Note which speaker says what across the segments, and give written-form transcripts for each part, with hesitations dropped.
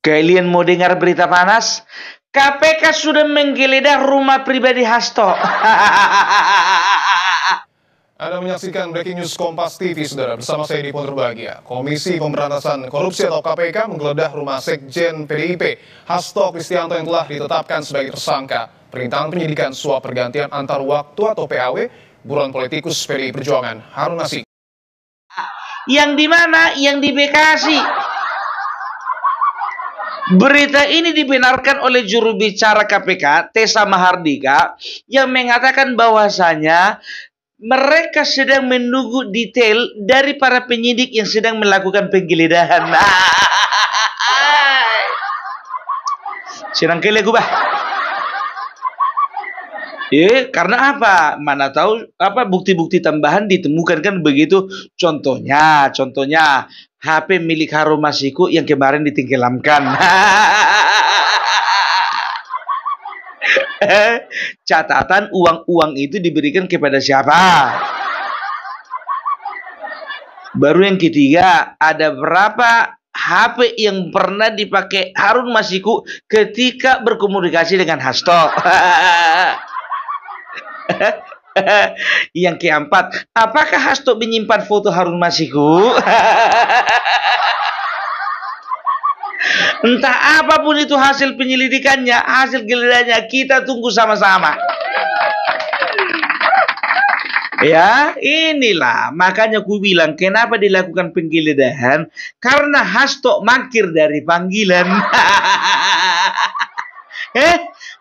Speaker 1: Kalian mau dengar berita panas? KPK sudah menggeledah rumah pribadi Hasto.
Speaker 2: Anda menyaksikan Breaking News Kompas TV, saudara. Bersama saya di Ponterbahagia. Komisi Pemberantasan Korupsi atau KPK menggeledah rumah Sekjen PDIP Hasto Kristianto yang telah ditetapkan sebagai tersangka perintangan penyidikan suap pergantian antar waktu atau PAW buron politikus PDI Perjuangan Harun Masiku.
Speaker 1: Yang di mana? Yang di Bekasi. Berita ini dibenarkan oleh juru bicara KPK, Tessa Mahardika, yang mengatakan bahwasanya mereka sedang menunggu detail dari para penyidik yang sedang melakukan penggeledahan. Sirang kele gubah. Karena apa? Mana tahu apa bukti-bukti tambahan ditemukan kan begitu. Contohnya HP milik Harun Masiku yang kemarin ditenggelamkan. Catatan uang-uang itu diberikan kepada siapa? Baru yang ketiga, ada berapa HP yang pernah dipakai Harun Masiku ketika berkomunikasi dengan Hasto? Yang keempat, apakah Hasto menyimpan foto Harun Masiku? Entah apapun itu hasil penyelidikannya, hasil geledahannya, kita tunggu sama-sama. Ya, inilah makanya ku bilang kenapa dilakukan penggeledahan, karena Hasto mangkir dari panggilan.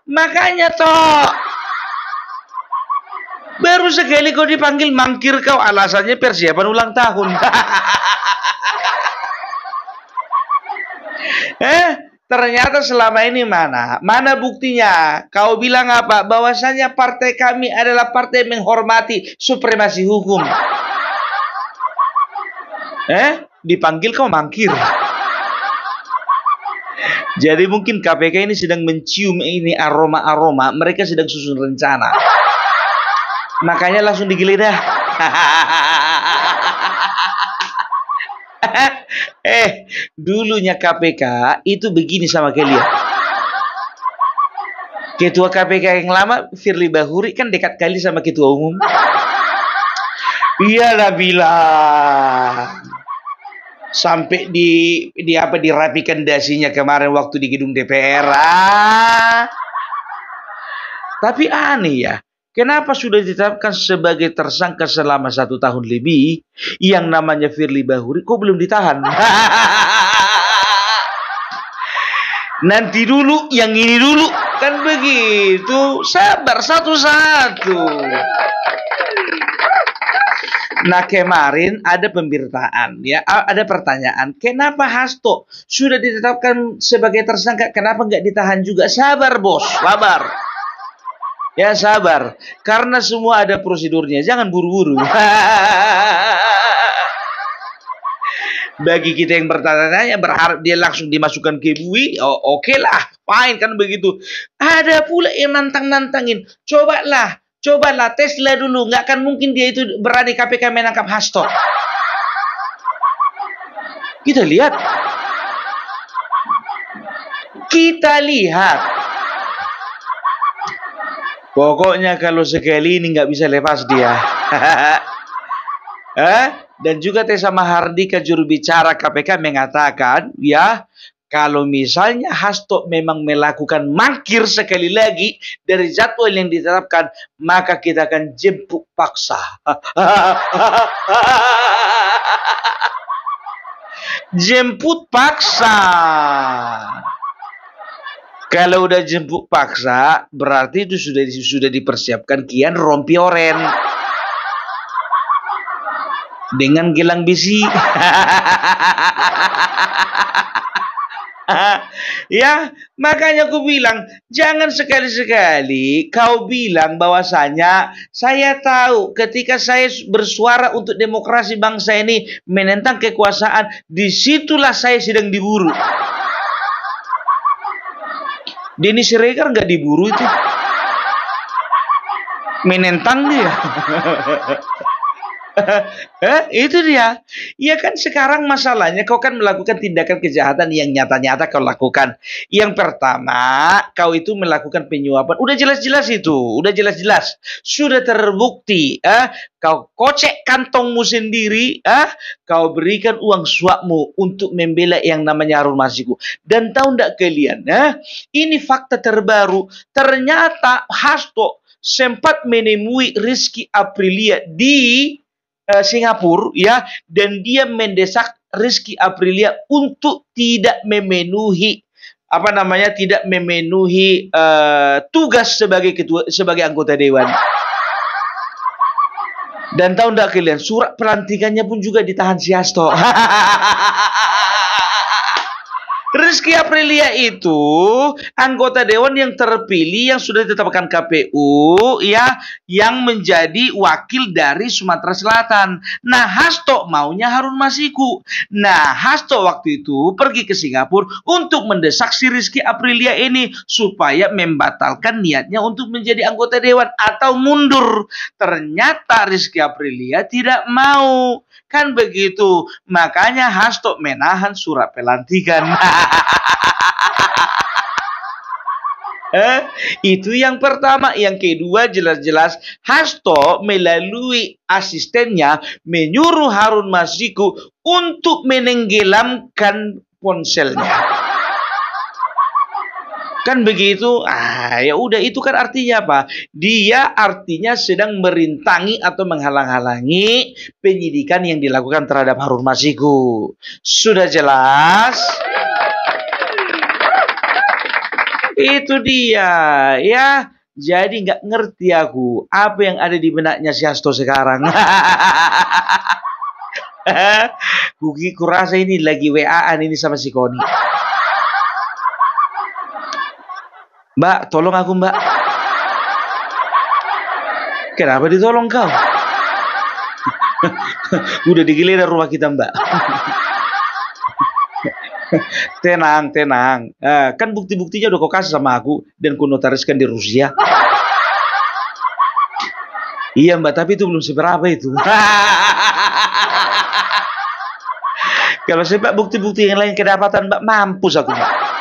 Speaker 1: Makanya toh baru sekali kau dipanggil mangkir kau, alasannya persiapan ulang tahun. Ternyata selama ini mana buktinya? Kau bilang apa? Bahwasanya partai kami adalah partai menghormati supremasi hukum. Dipanggil kau mangkir. Jadi mungkin KPK ini sedang mencium ini aroma-aroma, mereka sedang susun rencana. Makanya langsung digeledah. Dulunya KPK itu begini sama kalian. Ketua KPK yang lama Firly Bahuri kan dekat kali sama ketua umum. Iyalah bilang sampai dirapikan dasinya kemarin waktu di gedung DPR. Tapi aneh ya. Kenapa sudah ditetapkan sebagai tersangka selama 1 tahun lebih, yang namanya Firly Bahuri kok belum ditahan? Nanti dulu, yang ini dulu, kan begitu. Sabar satu-satu. Nah kemarin ada pemberitaan, ya, ada pertanyaan, kenapa Hasto sudah ditetapkan sebagai tersangka, kenapa nggak ditahan juga? Sabar bos, sabar. Ya sabar, karena semua ada prosedurnya, jangan buru-buru. Bagi kita yang bertanya-tanya, berharap dia langsung dimasukkan ke bui, oke lah, fine kan begitu. Ada pula yang nantang-nantangin, cobalah teslah dulu, nggak akan mungkin dia itu berani KPK menangkap Hasto. Kita lihat. Pokoknya kalau sekali ini nggak bisa lepas dia. Dan juga Tessa Mahardika juru bicara KPK mengatakan, ya, kalau misalnya Hasto memang melakukan mangkir sekali lagi dari jadwal yang ditetapkan, maka kita akan jemput paksa. Jemput paksa. Kalau udah jemput paksa, berarti itu sudah dipersiapkan kian rompi oren dengan gelang besi. Ya, makanya aku bilang jangan sekali-sekali kau bilang bahwasanya saya tahu ketika saya bersuara untuk demokrasi bangsa ini menentang kekuasaan, disitulah saya sedang diburu. Denny Siregar nggak diburu itu, menentang dia. Itu dia. Ya kan sekarang masalahnya kau kan melakukan tindakan kejahatan yang nyata-nyata kau lakukan. Yang pertama, kau itu melakukan penyuapan. Udah jelas-jelas itu, udah jelas-jelas. Sudah terbukti, kau kocek kantongmu sendiri, kau berikan uang suapmu untuk membela yang namanya Harun Masiku. Dan tahu ndak kalian, ini fakta terbaru. Ternyata Hasto sempat menemui Rizky Aprilia di Singapura, ya, dan dia mendesak Rizky Aprilia untuk tidak memenuhi tidak memenuhi tugas sebagai anggota dewan. Dan tahu enggak kalian, surat pelantikannya pun juga ditahan si Hasto. Rizky Aprilia itu anggota dewan yang terpilih yang sudah ditetapkan KPU, ya, yang menjadi wakil dari Sumatera Selatan. Nah, Hasto maunya Harun Masiku. Nah, Hasto waktu itu pergi ke Singapura untuk mendesak si Rizky Aprilia ini supaya membatalkan niatnya untuk menjadi anggota dewan atau mundur. Ternyata Rizky Aprilia tidak mau. Kan begitu. Makanya Hasto menahan surat pelantikan. Itu yang pertama. Yang kedua, jelas-jelas Hasto melalui asistennya menyuruh Harun Masiku untuk menenggelamkan ponselnya. Kan begitu? Ya udah, itu kan artinya apa? Dia artinya sedang merintangi atau menghalang-halangi penyidikan yang dilakukan terhadap Harun Masiku. Sudah jelas? Itu dia, ya. Jadi nggak ngerti aku apa yang ada di benaknya si Hasto sekarang. Kurasa ini lagi WA-an ini sama si Koni. Mbak, tolong aku, Mbak. Kenapa ditolong kau? Udah digeledah rumah kita, Mbak. Tenang, tenang. Kan bukti-buktinya udah kau kasih sama aku dan kau notariskan di Rusia. Iya, Mbak, tapi itu belum seberapa itu. Kalau sebab bukti-bukti yang lain kedapatan, Mbak, mampus aku, Mbak.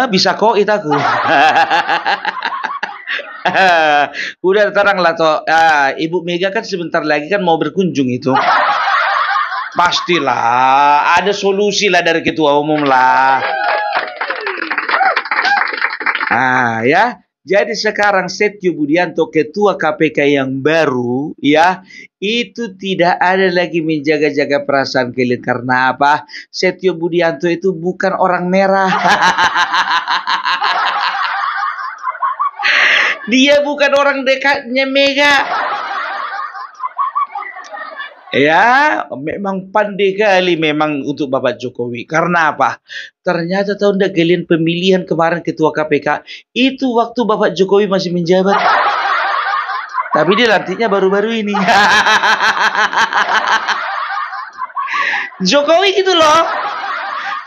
Speaker 1: Bisa kok itu aku. Udah terang lah toh. Ibu Mega kan sebentar lagi kan mau berkunjung itu. Pastilah ada solusi lah dari ketua umum lah. Ya. Jadi sekarang Setio Budianto ketua KPK yang baru, ya, itu tidak ada lagi menjaga-jaga perasaan kalian. Karena apa? Setio Budianto itu bukan orang merah. Dia bukan orang dekatnya Mega. Ya, memang pandai kali memang untuk Bapak Jokowi. Karena apa? Ternyata tahun kalian pemilihan kemarin ketua KPK itu waktu Bapak Jokowi masih menjabat. Tapi dia lantiknya baru-baru ini. Jokowi gitu loh.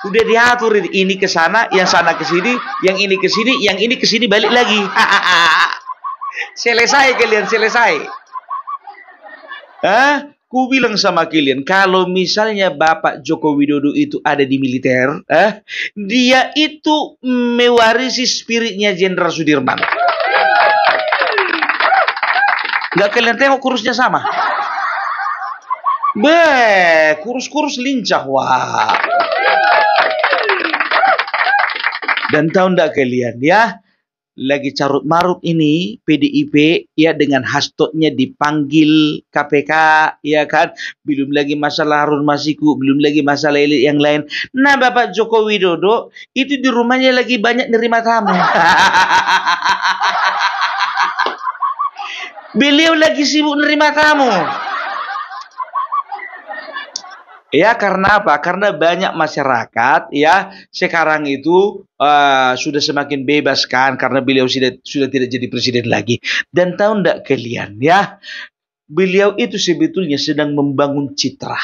Speaker 1: Udah diatur ini ke sana, yang sana ke sini, yang ini ke sini, yang ini ke sini balik lagi. Selesai kalian, selesai. Ku bilang sama kalian, kalau misalnya Bapak Joko Widodo itu ada di militer, dia itu mewarisi spiritnya Jenderal Sudirman. Nggak kalian tengok kurusnya sama? Kurus-kurus lincah, wah. Dan tahu nggak kalian, ya? Lagi carut marut ini PDIP, ya, dengan Hasto-nya dipanggil KPK, ya kan, belum lagi masalah Harun Masiku, belum lagi masalah elit yang lain. Nah, Bapak Joko Widodo itu di rumahnya lagi banyak nerima tamu. Beliau lagi sibuk nerima tamu. Ya, karena apa? Karena banyak masyarakat, ya, sekarang itu sudah semakin bebas kan, karena beliau sudah tidak jadi presiden lagi. Dan tahu enggak kalian, ya, beliau itu sebetulnya sedang membangun citra.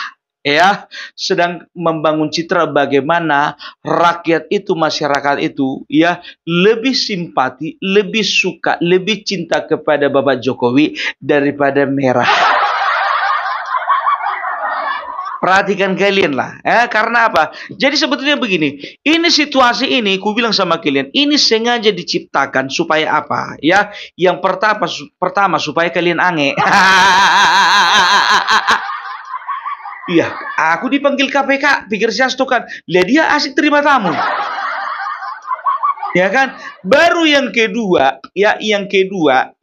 Speaker 1: ya, sedang membangun citra bagaimana rakyat itu, masyarakat itu ya lebih simpati, lebih suka, lebih cinta kepada Bapak Jokowi daripada merah. Perhatikan kalian lah, karena apa? Jadi sebetulnya begini, ini situasi ini, ku bilang sama kalian, ini sengaja diciptakan supaya apa? Ya, yang pertama supaya kalian aneh. Iya, aku dipanggil KPK, pikir Siasto kan, lihat dia asik terima tamu. Ya kan? Baru yang kedua, yang kedua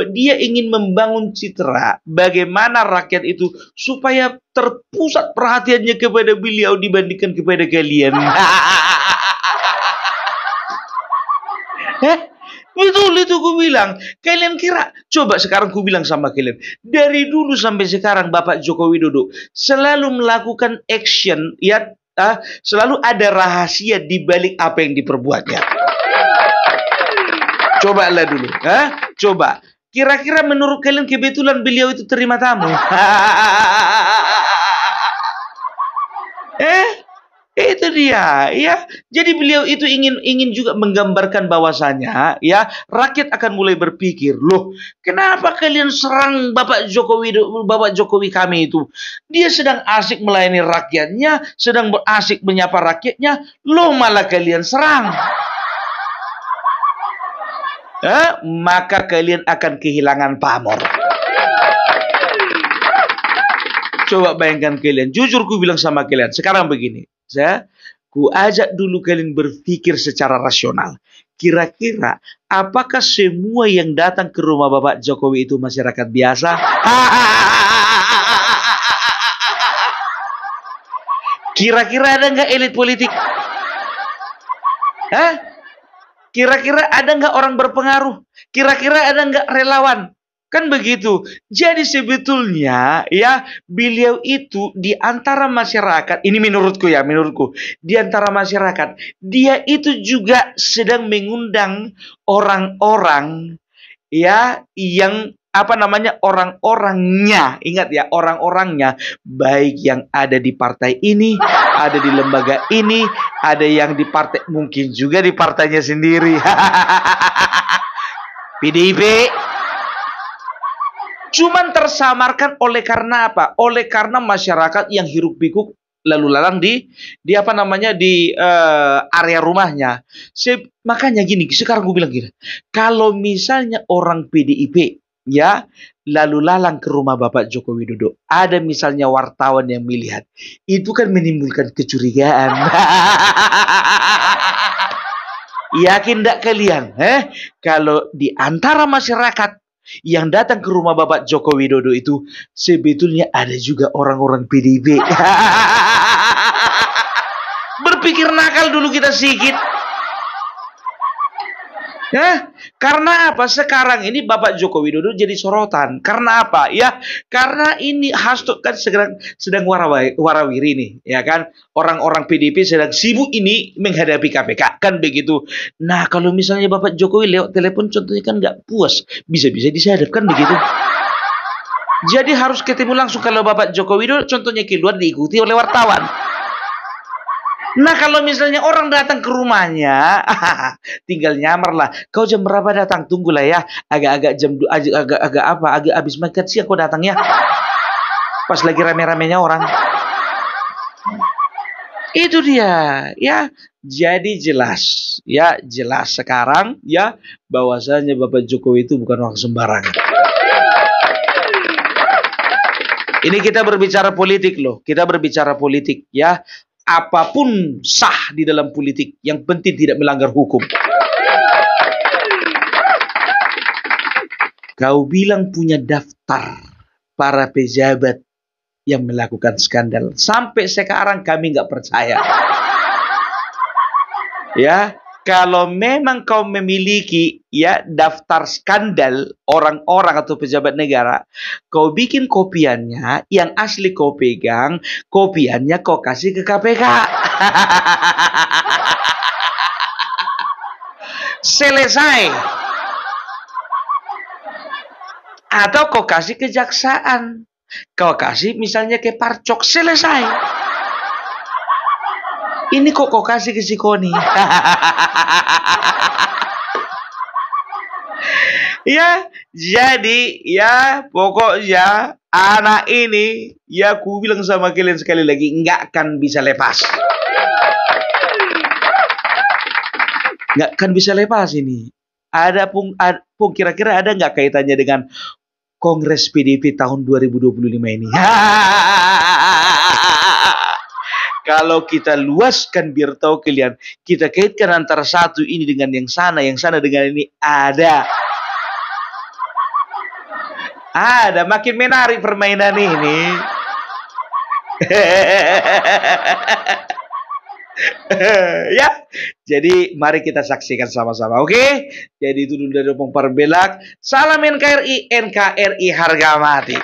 Speaker 1: dia ingin membangun citra bagaimana rakyat itu supaya terpusat perhatiannya kepada beliau dibandingkan kepada kalian. Betul itu ku bilang. Kalian kira, coba sekarang ku bilang sama kalian, dari dulu sampai sekarang Bapak Joko Widodo selalu melakukan action, selalu ada rahasia di balik apa yang diperbuatnya. Coba lah dulu, coba. Kira-kira menurut kalian kebetulan beliau itu terima tamu? Itu dia, ya. Jadi beliau itu ingin juga menggambarkan bahwasanya, ya, rakyat akan mulai berpikir, loh, kenapa kalian serang Bapak Jokowi kami itu? Dia sedang asik melayani rakyatnya, sedang asik menyapa rakyatnya, loh malah kalian serang. Maka kalian akan kehilangan pamor. Coba bayangkan kalian, jujur ku bilang sama kalian, sekarang begini. Ku ajak dulu kalian berpikir secara rasional. Kira-kira apakah semua yang datang ke rumah Bapak Jokowi itu masyarakat biasa? Kira-kira ada nggak elit politik? Kira-kira ada nggak orang berpengaruh? Kira-kira ada nggak relawan? Kan begitu. Jadi sebetulnya ya beliau itu di antara masyarakat, ini menurutku, di antara masyarakat, dia itu juga sedang mengundang orang-orang ya yang orang-orangnya, ingat ya, orang-orangnya, baik yang ada di partai ini, ada di lembaga ini, ada yang di partai, mungkin juga di partainya sendiri. PDIP. Cuman tersamarkan oleh karena apa? Oleh karena masyarakat yang hiruk pikuk lalu lalang di area rumahnya. Makanya gini, sekarang gue bilang gini, kalau misalnya orang PDIP ya lalu lalang ke rumah Bapak Joko Widodo, ada misalnya wartawan yang melihat, itu kan menimbulkan kecurigaan. Yakin enggak kalian? Kalau di antara masyarakat yang datang ke rumah Bapak Joko Widodo itu sebetulnya ada juga orang-orang PDIP. Berpikir nakal dulu kita sedikit. Karena apa? Sekarang ini Bapak Joko Widodo jadi sorotan. Karena apa? Ya, karena ini Hasto kan sedang warawiri nih, ya kan? Orang-orang PDIP sedang sibuk ini menghadapi KPK, kan begitu. Nah, kalau misalnya Bapak Jokowi lewat telepon contohnya kan nggak puas, bisa-bisa disadap, kan begitu. Jadi harus ketemu langsung. Kalau Bapak Joko Widodo contohnya keluar diikuti oleh wartawan. Nah, kalau misalnya orang datang ke rumahnya, tinggal nyamar lah. Kau jam berapa datang? Tunggulah ya. Agak habis makan siang kau datang ya. Pas lagi rame-ramenya orang. Itu dia, ya. Jadi jelas sekarang ya bahwasanya Bapak Jokowi itu bukan orang sembarangan. Ini kita berbicara politik loh. Kita berbicara politik ya. Apapun sah di dalam politik, yang penting tidak melanggar hukum. Kau bilang punya daftar para pejabat yang melakukan skandal. Sampai sekarang kami nggak percaya. Ya, kalau memang kau memiliki ya daftar skandal orang-orang atau pejabat negara, kau bikin kopiannya, yang asli kau pegang, kopiannya kau kasih ke KPK. Selesai. Atau kau kasih kejaksaan. Kau kasih misalnya ke Parcok, selesai. Ini kok kau kasih ke si Koni. Ya, jadi ya pokoknya anak ini ya ku bilang sama kalian sekali lagi nggak akan bisa lepas. Nggak akan bisa lepas ini. Ada pun kira-kira ada nggak kaitannya dengan Kongres PDIP tahun 2025 ini? Kalau kita luaskan biar tahu kalian, kita kaitkan antara satu ini dengan yang sana dengan ini ada. Ada, makin menarik permainan ini. Ya, jadi mari kita saksikan sama-sama, oke? Jadi itu dulu dari Opung Parbelak. Salam NKRI, NKRI harga mati.